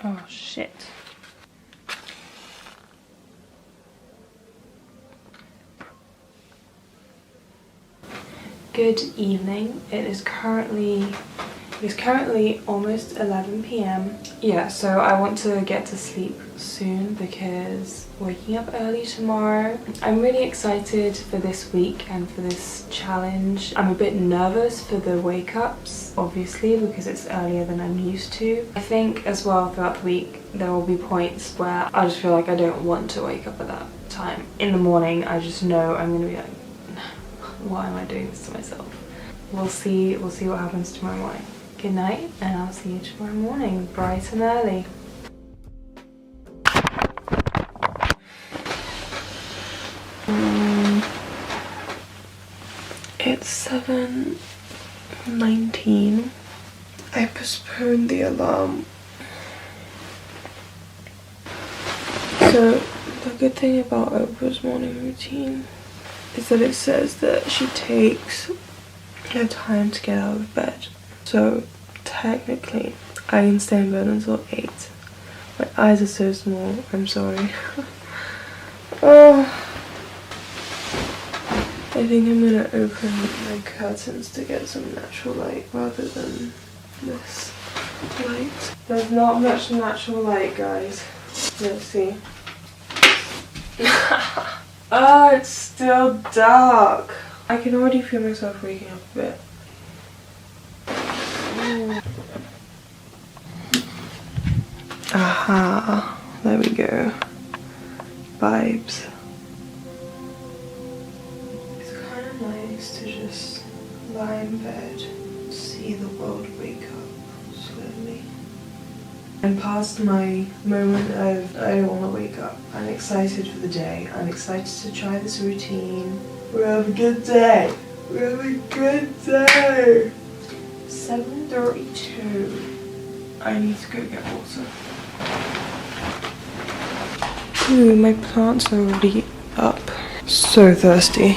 Oh shit. Good evening. It is currently almost 11 p.m. Yeah, so I want to get to sleep soon because waking up early tomorrow. I'm really excited for this week and for this challenge. I'm a bit nervous for the wake ups, obviously, because it's earlier than I'm used to. I think as well throughout the week there will be points where I just feel like I don't want to wake up at that time. In the morning I just know I'm gonna be like, why am I doing this to myself? We'll see what happens tomorrow morning. Good night, and I'll see you tomorrow morning, bright and early. It's 7:19. I postponed the alarm. So the good thing about Oprah's morning routine is that it says that she takes her time to get out of bed. So technically I can stay in bed until 8. My eyes are so small, I'm sorry. Oh, I think I'm gonna open my curtains to get some natural light rather than this light. There's not much natural light, guys. Let's see. Oh, it's still dark. I can already feel myself waking up a bit. Aha, there we go. Vibes. It's kind of nice to just lie in bed, see the world wake up slowly. I'm past my moment of I don't want to wake up. I'm excited for the day. I'm excited to try this routine. We're having a good day. We're having a good day. 7:32. I need to go get water. Ooh, my plants are already up. So thirsty.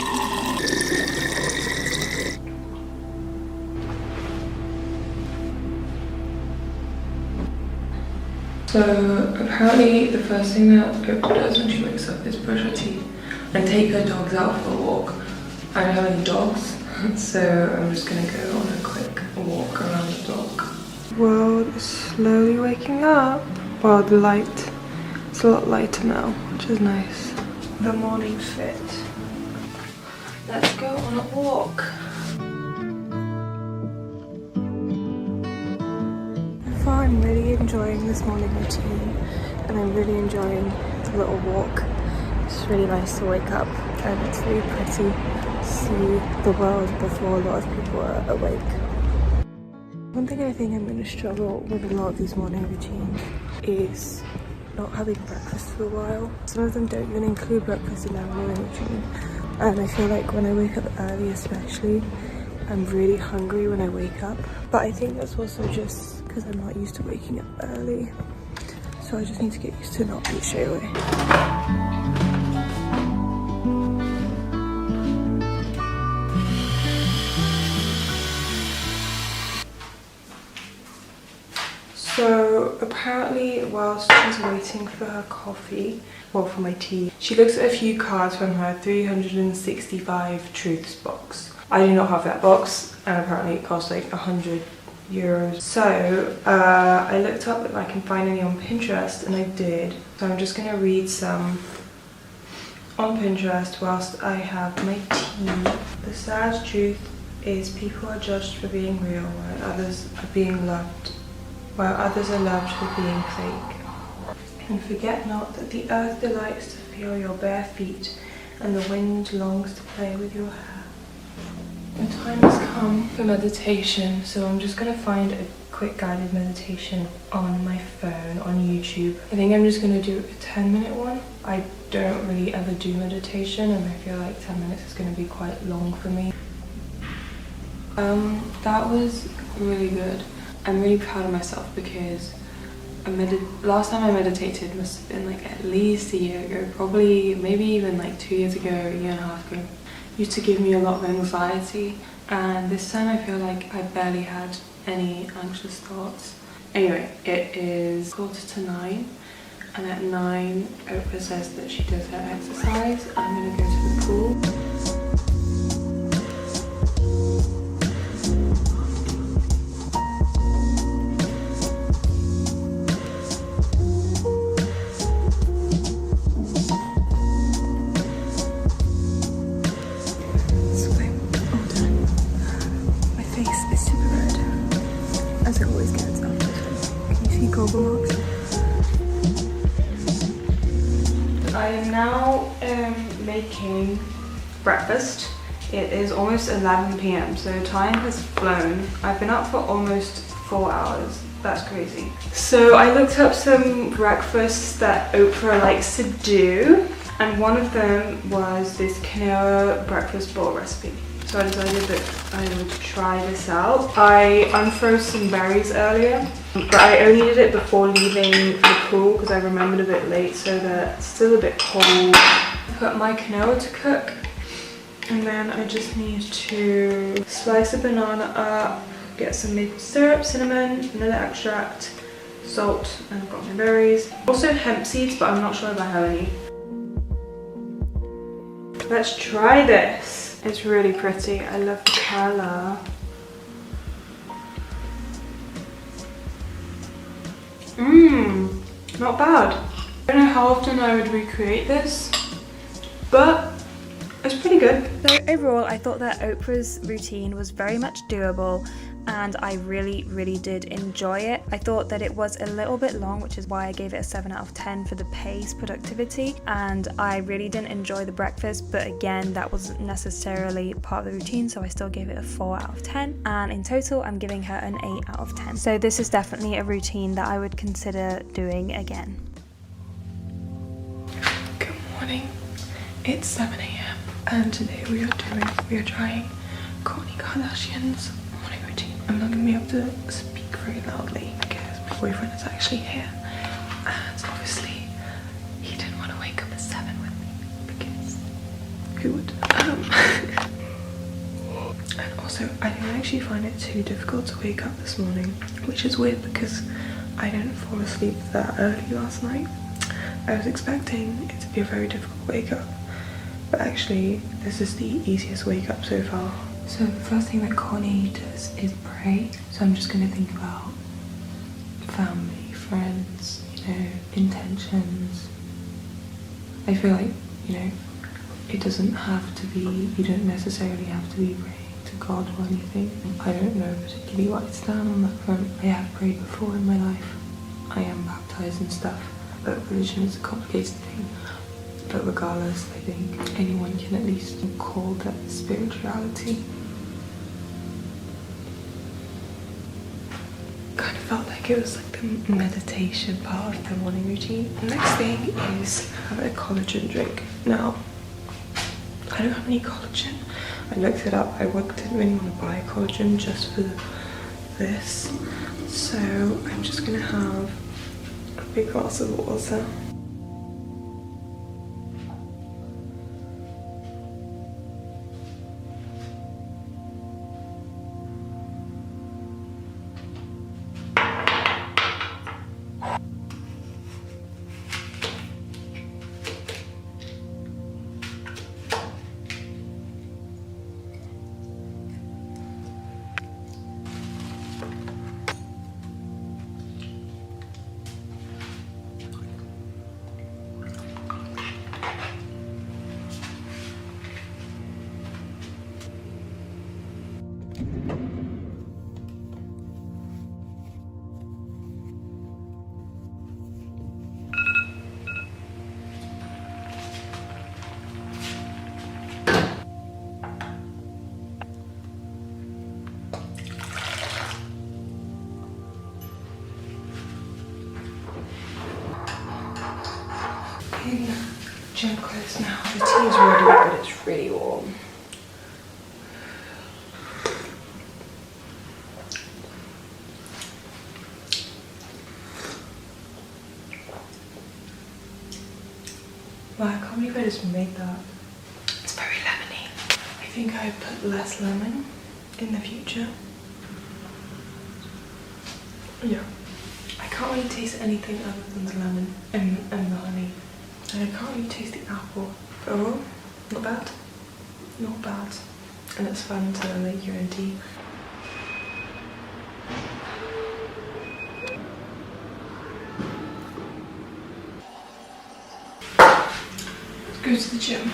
So apparently the first thing that Oprah does when she wakes up is brush her teeth and take her dogs out for a walk. I don't have any dogs, so I'm just gonna go on a quick walk around the block. The world is slowly waking up. Well, the light, it's a lot lighter now, which is nice. The morning fit. Let's go on a walk. I'm really enjoying this morning routine and I'm really enjoying the little walk. It's really nice to wake up and it's really pretty to see the world before a lot of people are awake. One thing I think I'm going to struggle with a lot of these morning routines is not having breakfast for a while. Some of them don't even include breakfast in their morning routine, and I feel like when I wake up early especially, I'm really hungry when I wake up. But I think that's also just because I'm not used to waking up early. So I just need to get used to not eat straight away. So apparently whilst she's waiting for her coffee, well for my tea, she looks at a few cards from her 365 truths box. I do not have that box and apparently it costs like €100. So I looked up if I can find any on Pinterest and I did. So I'm just gonna read some on Pinterest whilst I have my tea. The sad truth is people are judged for being real while others are loved for being fake. And forget not that the earth delights to feel your bare feet and the wind longs to play with your hair. The time has come for meditation, so I'm just going to find a quick guided meditation on my phone on YouTube. I think I'm just going to do a 10-minute one. I don't really ever do meditation and I feel like 10 minutes is going to be quite long for me. That was really good. I'm really proud of myself because last time I meditated must have been like at least a year ago, probably maybe even like 2 years ago, a year and a half ago. Used to give me a lot of anxiety, and this time I feel like I barely had any anxious thoughts. Anyway, it is 8:45 and at 9 Oprah says that she does her exercise. I'm gonna go to the pool. As it always gets after this. Can you see Google marks? I am now making breakfast. It is almost 11 p.m. so time has flown. I've been up for almost 4 hours. That's crazy. So I looked up some breakfasts that Oprah likes to do, and one of them was this quinoa breakfast bowl recipe. So I decided that I would try this out. I unfroze some berries earlier, but I only did it before leaving the pool because I remembered a bit late, so that it's still a bit cold. I put my quinoa to cook, and then I just need to slice a banana up, get some maple syrup, cinnamon, vanilla extract, salt, and I've got my berries. Also hemp seeds, but I'm not sure if I have any. Let's try this. It's really pretty. I love the colour. Not bad. I don't know how often I would recreate this, but it's pretty good. So overall, I thought that Oprah's routine was very much doable, and I really did enjoy it. I thought that it was a little bit long, which is why I gave it a 7 out of 10 for the pace, productivity, and I really didn't enjoy the breakfast, but again, that wasn't necessarily part of the routine, so I still gave it a 4 out of 10, and in total I'm giving her an 8 out of 10. So this is definitely a routine that I would consider doing again. Good morning. It's 7 a.m. and today we are trying Kourtney Kardashian's morning routine. I'm not going to be able to speak very loudly because my boyfriend is actually here, and obviously he didn't want to wake up at 7 with me because who would? And also I didn't actually find it too difficult to wake up this morning, which is weird because I didn't fall asleep that early last night. I was expecting it to be a very difficult wake up, but actually this is the easiest wake up so far. So the first thing that Kourtney does is pray. So I'm just going to think about family, friends, intentions. I feel like, it doesn't have to be, you don't necessarily have to be praying to God or anything. I don't know particularly what I stand on that front. I have prayed before in my life. I am baptized and stuff, but religion is a complicated thing. But regardless, I think anyone can at least call that spirituality. Kind of felt like it was like the meditation part of the morning routine. The next thing is have a collagen drink. Now, I don't have any collagen. I looked it up. I didn't really want to buy collagen just for this. So I'm just gonna have a big glass of water. Gym clothes now. The tea is ready, but it's really warm. Wow, I can't believe I just made that. It's very lemony. I think I put less lemon in the future. Yeah. can't really taste anything other than the lemon and the honey. And I can't really taste the apple. But overall, not bad. Not bad. And it's fun to make your own tea. Let's go to the gym.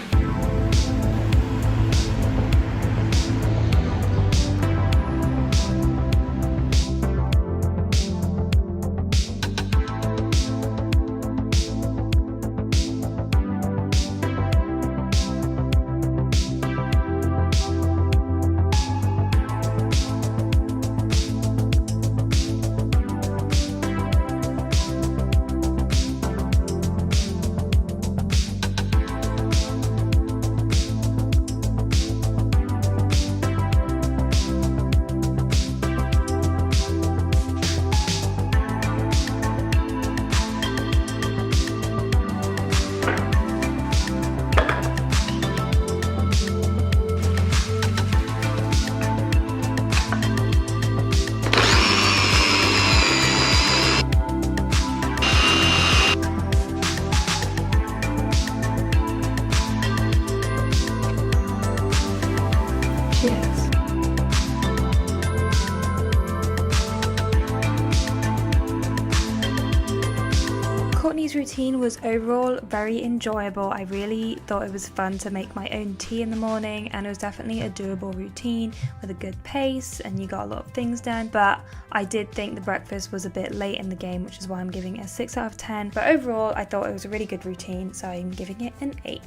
Kourtney's routine was overall very enjoyable. I really thought it was fun to make my own tea in the morning, and it was definitely a doable routine with a good pace and you got a lot of things done. But I did think the breakfast was a bit late in the game, which is why I'm giving it a 6 out of 10. But overall, I thought it was a really good routine, so I'm giving it an 8.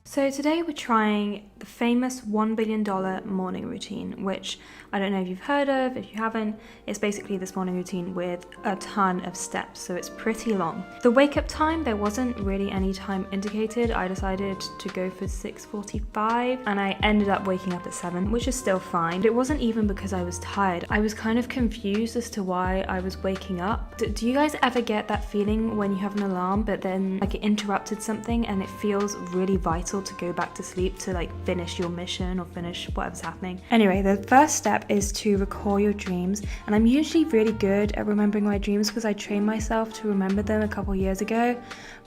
So today we're trying the famous $1 billion morning routine, which I don't know if you've heard of. If you haven't, it's basically this morning routine with a ton of steps, so it's pretty long. The wake up time, there wasn't really any time indicated. I decided to go for 6:45 and I ended up waking up at 7, which is still fine. It wasn't even because I was tired. I was kind of confused as to why I was waking up. Do you guys ever get that feeling when you have an alarm but then like it interrupted something and it feels really vital to go back to sleep to like finish your mission or finish whatever's happening? Anyway, the first step is to recall your dreams, and I'm usually really good at remembering my dreams because I trained myself to remember them a couple years ago,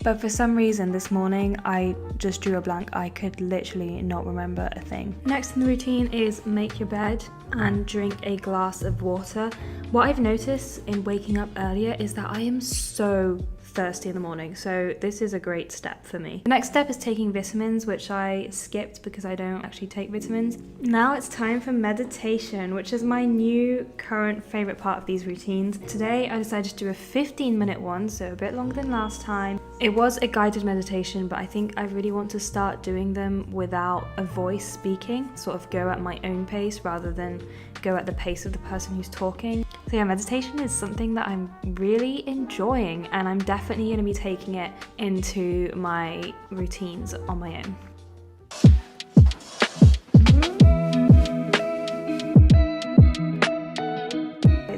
but for some reason this morning I just drew a blank. I could literally not remember a thing. Next in the routine is make your bed and drink a glass of water. What I've noticed in waking up earlier is that I am so thirsty in the morning, so this is a great step for me. The next step is taking vitamins, which I skipped because I don't actually take vitamins. Now it's time for meditation, which is my new current favorite part of these routines. Today I decided to do a 15-minute one, so a bit longer than last time. It was a guided meditation, but I think I really want to start doing them without a voice speaking, sort of go at my own pace rather than go at the pace of the person who's talking. So yeah, meditation is something that I'm really enjoying, and I'm definitely going to be taking it into my routines on my own.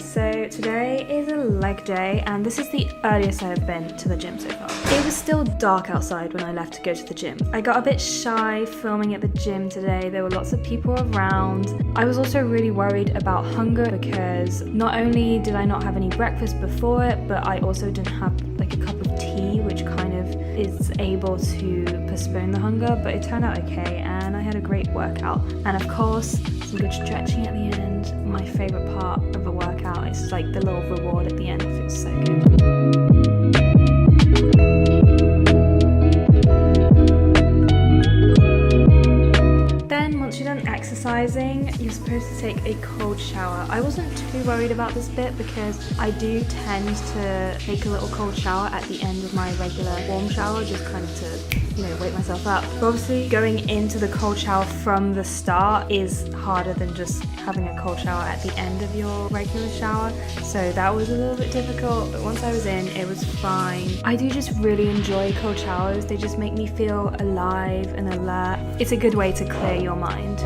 So today is a leg day, and this is the earliest I've been to the gym so far. It was still dark outside when I left to go to the gym. I got a bit shy filming at the gym today. There were lots of people around. I was also really worried about hunger because not only did I not have any breakfast before it, but I also didn't have like a cup of tea, which kind of is able to postpone the hunger, but it turned out okay and I had a great workout. And of course, some good stretching at the end. My favorite part of a workout is like the little reward at the end. It feels so good. Once you're done exercising, you're supposed to take a cold shower. I wasn't too worried about this bit because I do tend to take a little cold shower at the end of my regular warm shower, just kind of to, wake myself up. But obviously going into the cold shower from the start is harder than just having a cold shower at the end of your regular shower. So that was a little bit difficult, but once I was in, it was fine. I do just really enjoy cold showers. They just make me feel alive and alert. It's a good way to clear your mind.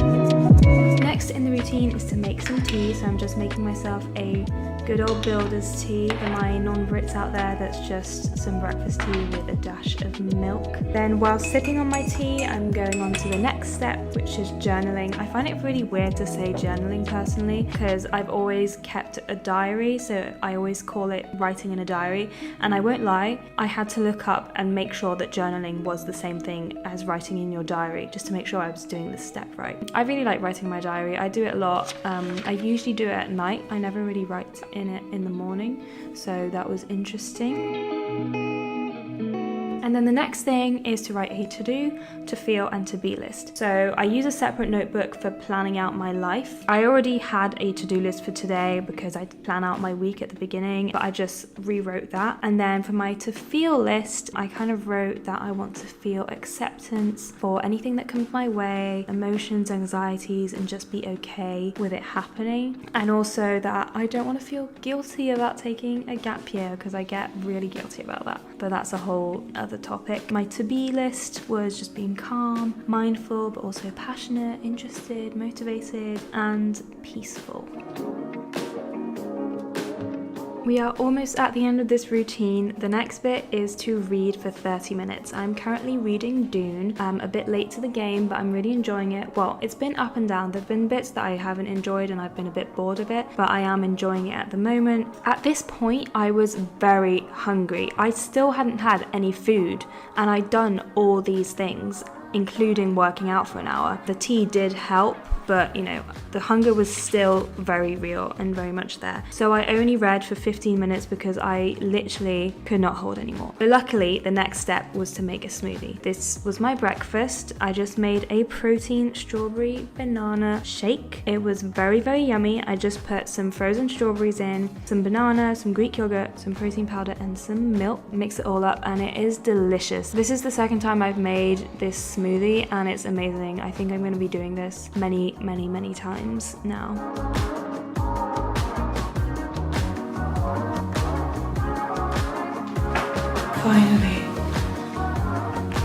Next in the routine is to make some tea, so I'm just making myself a Good old builder's tea for my non-Brits out there, that's just some breakfast tea with a dash of milk. Then while sipping on my tea, I'm going on to the next step, which is journaling. I find it really weird to say journaling personally, because I've always kept a diary, so I always call it writing in a diary. And I won't lie, I had to look up and make sure that journaling was the same thing as writing in your diary, just to make sure I was doing this step right. I really like writing my diary. I do it a lot. I usually do it at night. I never really write in it in the morning, so that was interesting. And then the next thing is to write a to-do, to feel, and to be list. So I use a separate notebook for planning out my life. I already had a to-do list for today because I plan out my week at the beginning, but I just rewrote that. And then for my to feel list, I kind of wrote that I want to feel acceptance for anything that comes my way, emotions, anxieties, and just be okay with it happening. And also that I don't want to feel guilty about taking a gap year, because I get really guilty about that. But that's a whole other topic. My to-be list was just being calm, mindful, but also passionate, interested, motivated, and peaceful. We are almost at the end of this routine. The next bit is to read for 30 minutes. I'm currently reading Dune. I'm a bit late to the game, but I'm really enjoying it. Well, it's been up and down. There have been bits that I haven't enjoyed and I've been a bit bored of it, but I am enjoying it at the moment. At this point, I was very hungry. I still hadn't had any food, and I'd done all these things, including working out for an hour. The tea did help, but you know, the hunger was still very real and very much there. So I only read for 15 minutes because I literally could not hold anymore. But luckily, the next step was to make a smoothie. This was my breakfast. I just made a protein strawberry banana shake. It was very, very yummy. I just put some frozen strawberries in, some banana, some Greek yogurt, some protein powder, and some milk. Mix it all up, and it is delicious. This is the second time I've made this smoothie, and it's amazing. I think I'm going to be doing this many times now. Finally.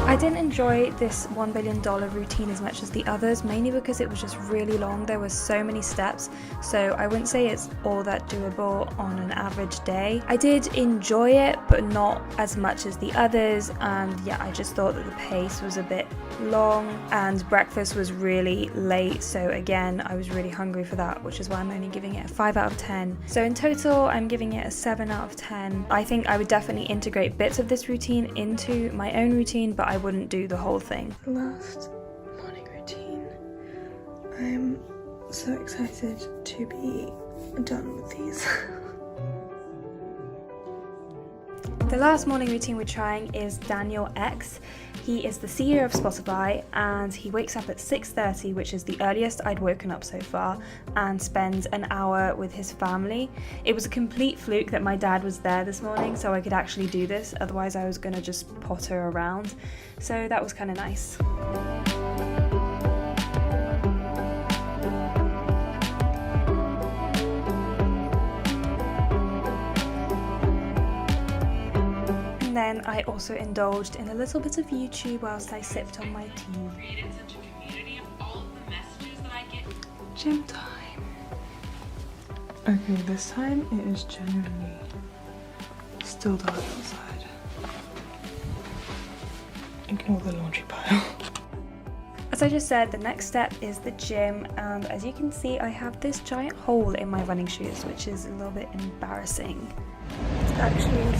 I didn't enjoy this $1 billion routine as much as the others, mainly because it was just really long. There were so many steps, so I wouldn't say it's all that doable on an average day. I did enjoy it, but not as much as the others, and yeah, I just thought that the pace was a bit long, and breakfast was really late, so again, I was really hungry for that, which is why I'm only giving it a 5 out of 10. So in total, I'm giving it a 7 out of 10. I think I would definitely integrate bits of this routine into my own routine, but I wouldn't do the whole thing. Last morning routine. I'm so excited to be done with these. The last morning routine we're trying is Daniel X. He is the CEO of Spotify, and he wakes up at 6:30, which is the earliest I'd woken up so far, and spends an hour with his family. It was a complete fluke that my dad was there this morning, so I could actually do this. Otherwise, I was gonna just potter around. So that was kind of nice. Then I also indulged in a little bit of YouTube whilst I sipped on my tea. Created such a community of all of the messages that I get. Gym time. Okay, this time it is genuinely still dark outside. Ignore the laundry pile. As I just said, the next step is the gym, and as you can see, I have this giant hole in my running shoes, which is a little bit embarrassing. It's actually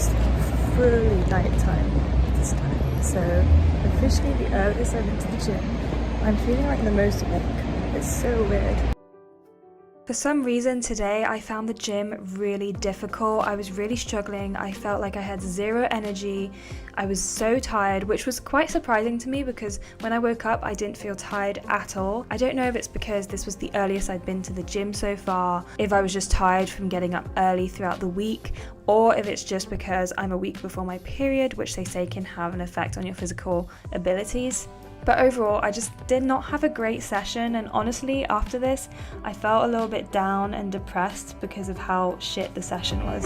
fully night time this time, so officially the earliest I've been to the gym. I'm feeling like the most awake. It's so weird. For some reason today I found the gym really difficult. I was really struggling. I felt like I had zero energy. I was so tired, which was quite surprising to me because when I woke up I didn't feel tired at all. I don't know if it's because this was the earliest I'd been to the gym so far, if I was just tired from getting up early throughout the week, or if it's just because I'm a week before my period, which they say can have an effect on your physical abilities. But overall, I just did not have a great session, and honestly, after this, I felt a little bit down and depressed because of how shit the session was.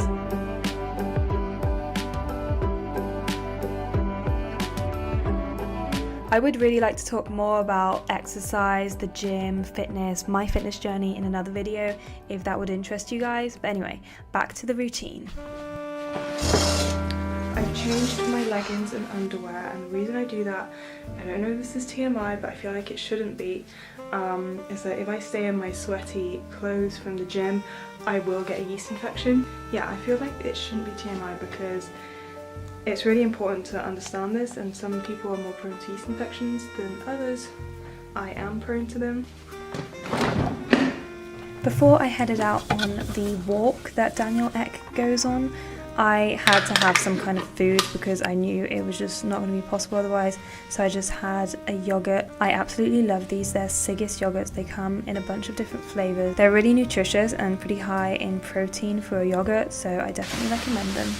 I would really like to talk more about exercise, the gym, fitness, my fitness journey in another video if that would interest you guys. But anyway, back to the routine. I've changed my leggings and underwear, and the reason I do that, I don't know if this is TMI, but I feel like it shouldn't be, is that if I stay in my sweaty clothes from the gym, I will get a yeast infection. Yeah, I feel like it shouldn't be TMI because it's really important to understand this, and some people are more prone to yeast infections than others. I am prone to them. Before I headed out on the walk that Daniel Ek goes on, I had to have some kind of food because I knew it was just not going to be possible otherwise. So I just had a yogurt. I absolutely love these. They're Sigis yogurts. They come in a bunch of different flavors. They're really nutritious and pretty high in protein for a yogurt, so I definitely recommend them.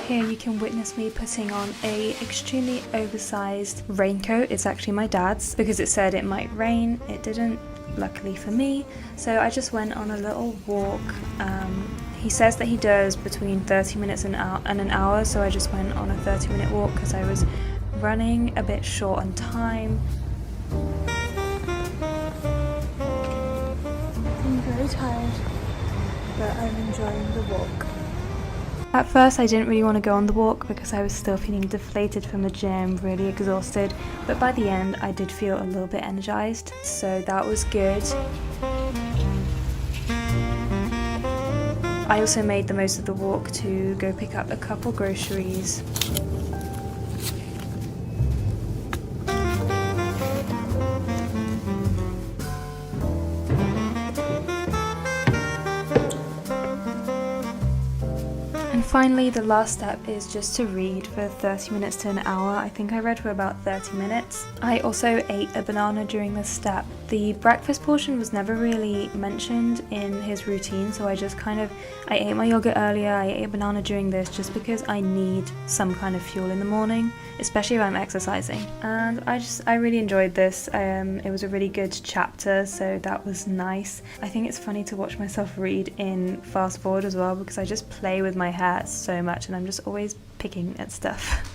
Here you can witness me putting on a extremely oversized raincoat. It's actually my dad's because it said it might rain. It didn't, luckily for me. So I just went on a little walk. He says that he does between 30 minutes and an hour, so I just went on a 30-minute walk because I was running a bit short on time. I'm very tired, but I'm enjoying the walk. At first I didn't really want to go on the walk because I was still feeling deflated from the gym, really exhausted, but by the end I did feel a little bit energized, so that was good. I also made the most of the walk to go pick up a couple groceries. And finally, the last step is just to read for 30 minutes to an hour. I think I read for about 30 minutes. I also ate a banana during this step. The breakfast portion was never really mentioned in his routine, so I ate my yogurt earlier, I ate a banana during this just because I need some kind of fuel in the morning, especially if I'm exercising. And I really enjoyed this. It was a really good chapter, so that was nice. I think it's funny to watch myself read in fast forward as well because I just play with my hair so much and I'm just always picking at stuff.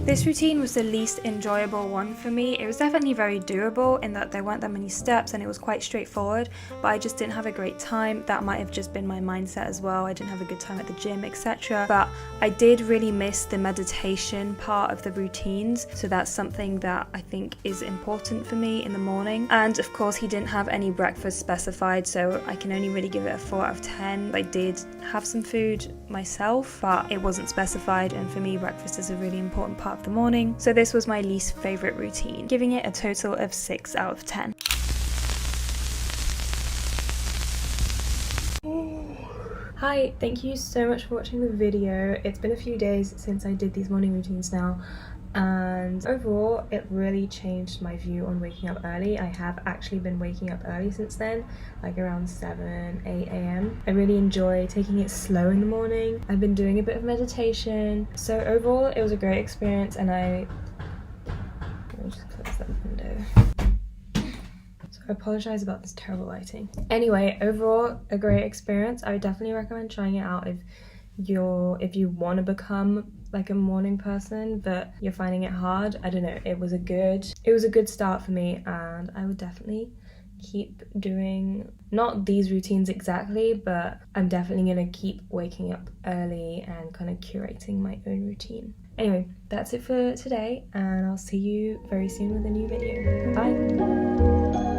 This routine was the least enjoyable one for me. It was definitely very doable in that there weren't that many steps and it was quite straightforward, but I just didn't have a great time. That might have just been my mindset as well. I didn't have a good time at the gym, etc. But I did really miss the meditation part of the routines, so that's something that I think is important for me in the morning. And of course he didn't have any breakfast specified, so I can only really give it a 4 out of 10. I did have some food myself, but it wasn't specified, and for me breakfast is a really important part of the morning, so this was my least favorite routine, giving it a total of 6 out of 10. Hi, thank you so much for watching the video. It's been a few days since I did these morning routines now, and overall it really changed my view on waking up early. I have actually been waking up early since then, like around 7, 8 a.m. I really enjoy taking it slow in the morning. I've been doing a bit of meditation, so overall it was a great experience. And let me just close that window. So I apologize about this terrible lighting. Anyway, overall a great experience. I would definitely recommend trying it out if you want to become like a morning person but you're finding it hard. I don't know, it was a good start for me, and I would definitely keep doing, not these routines exactly, but I'm definitely gonna keep waking up early and kind of curating my own routine. Anyway, that's it for today, and I'll see you very soon with a new video. Bye.